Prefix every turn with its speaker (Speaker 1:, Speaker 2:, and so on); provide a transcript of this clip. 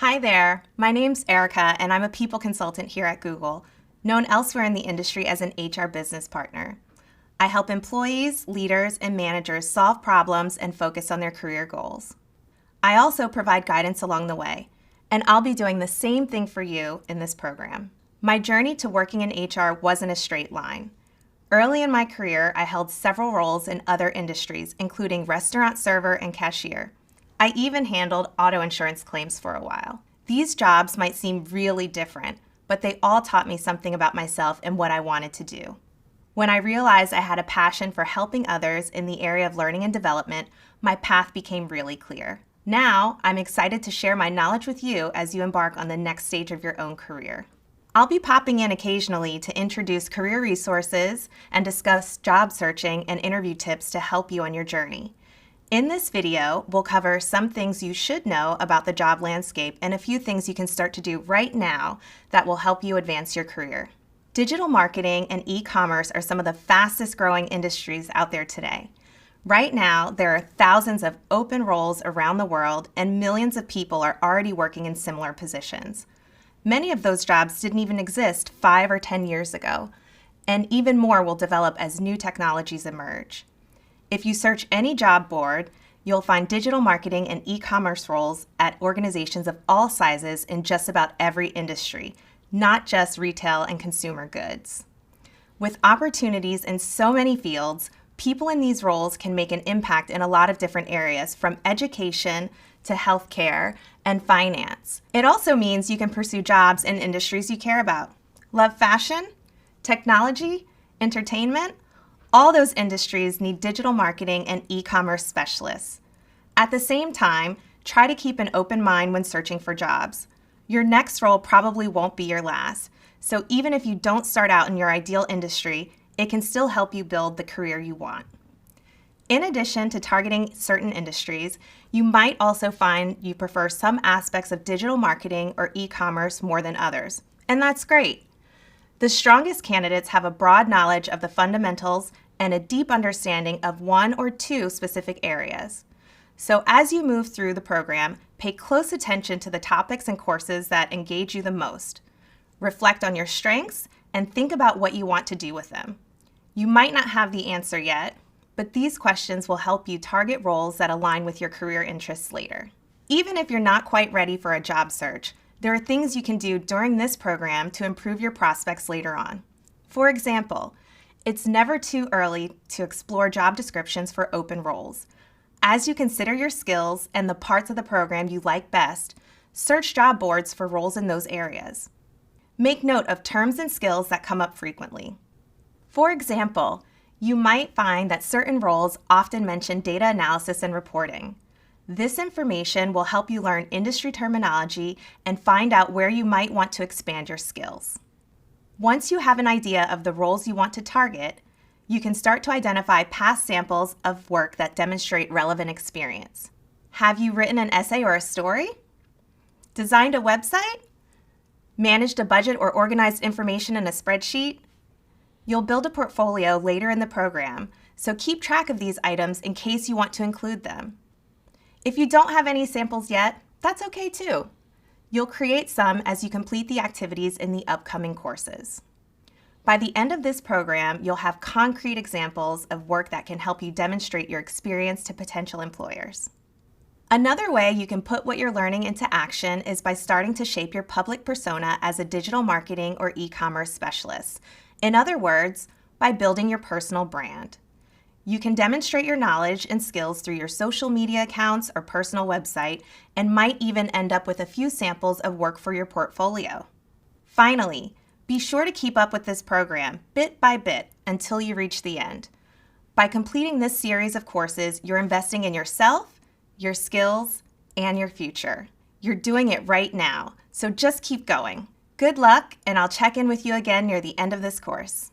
Speaker 1: Hi there, my name's Erica and I'm a people consultant here at Google, known elsewhere in the industry as an HR business partner. I help employees, leaders, and managers solve problems and focus on their career goals. I also provide guidance along the way, and I'll be doing the same thing for you in this program. My journey to working in HR wasn't a straight line. Early in my career, I held several roles in other industries, including restaurant server and cashier. I even handled auto insurance claims for a while. These jobs might seem really different, but they all taught me something about myself and what I wanted to do. When I realized I had a passion for helping others in the area of learning and development, my path became really clear. Now, I'm excited to share my knowledge with you as you embark on the next stage of your own career. I'll be popping in occasionally to introduce career resources and discuss job searching and interview tips to help you on your journey. In this video, we'll cover some things you should know about the job landscape and a few things you can start to do right now that will help you advance your career. Digital marketing and e-commerce are some of the fastest growing industries out there today. Right now, there are thousands of open roles around the world and millions of people are already working in similar positions. Many of those jobs didn't even exist 5 or 10 years ago, and even more will develop as new technologies emerge. If you search any job board, you'll find digital marketing and e-commerce roles at organizations of all sizes in just about every industry, not just retail and consumer goods. With opportunities in so many fields, people in these roles can make an impact in a lot of different areas, from education to healthcare and finance. It also means you can pursue jobs in industries you care about. Love fashion, technology, entertainment? All those industries need digital marketing and e-commerce specialists. At the same time, try to keep an open mind when searching for jobs. Your next role probably won't be your last, so even if you don't start out in your ideal industry, it can still help you build the career you want. In addition to targeting certain industries, you might also find you prefer some aspects of digital marketing or e-commerce more than others, and that's great. The strongest candidates have a broad knowledge of the fundamentals and a deep understanding of one or two specific areas. So as you move through the program, pay close attention to the topics and courses that engage you the most. Reflect on your strengths and think about what you want to do with them. You might not have the answer yet, but these questions will help you target roles that align with your career interests later. Even if you're not quite ready for a job search, there are things you can do during this program to improve your prospects later on. For example, it's never too early to explore job descriptions for open roles. As you consider your skills and the parts of the program you like best, search job boards for roles in those areas. Make note of terms and skills that come up frequently. For example, you might find that certain roles often mention data analysis and reporting. This information will help you learn industry terminology and find out where you might want to expand your skills. Once you have an idea of the roles you want to target, you can start to identify past samples of work that demonstrate relevant experience. Have you written an essay or a story? Designed a website? Managed a budget or organized information in a spreadsheet? You'll build a portfolio later in the program, so keep track of these items in case you want to include them. If you don't have any samples yet, that's okay too. You'll create some as you complete the activities in the upcoming courses. By the end of this program, you'll have concrete examples of work that can help you demonstrate your experience to potential employers. Another way you can put what you're learning into action is by starting to shape your public persona as a digital marketing or e-commerce specialist. In other words, by building your personal brand. You can demonstrate your knowledge and skills through your social media accounts or personal website, and might even end up with a few samples of work for your portfolio. Finally, be sure to keep up with this program bit by bit until you reach the end. By completing this series of courses, you're investing in yourself, your skills, and your future. You're doing it right now, so just keep going. Good luck, and I'll check in with you again near the end of this course.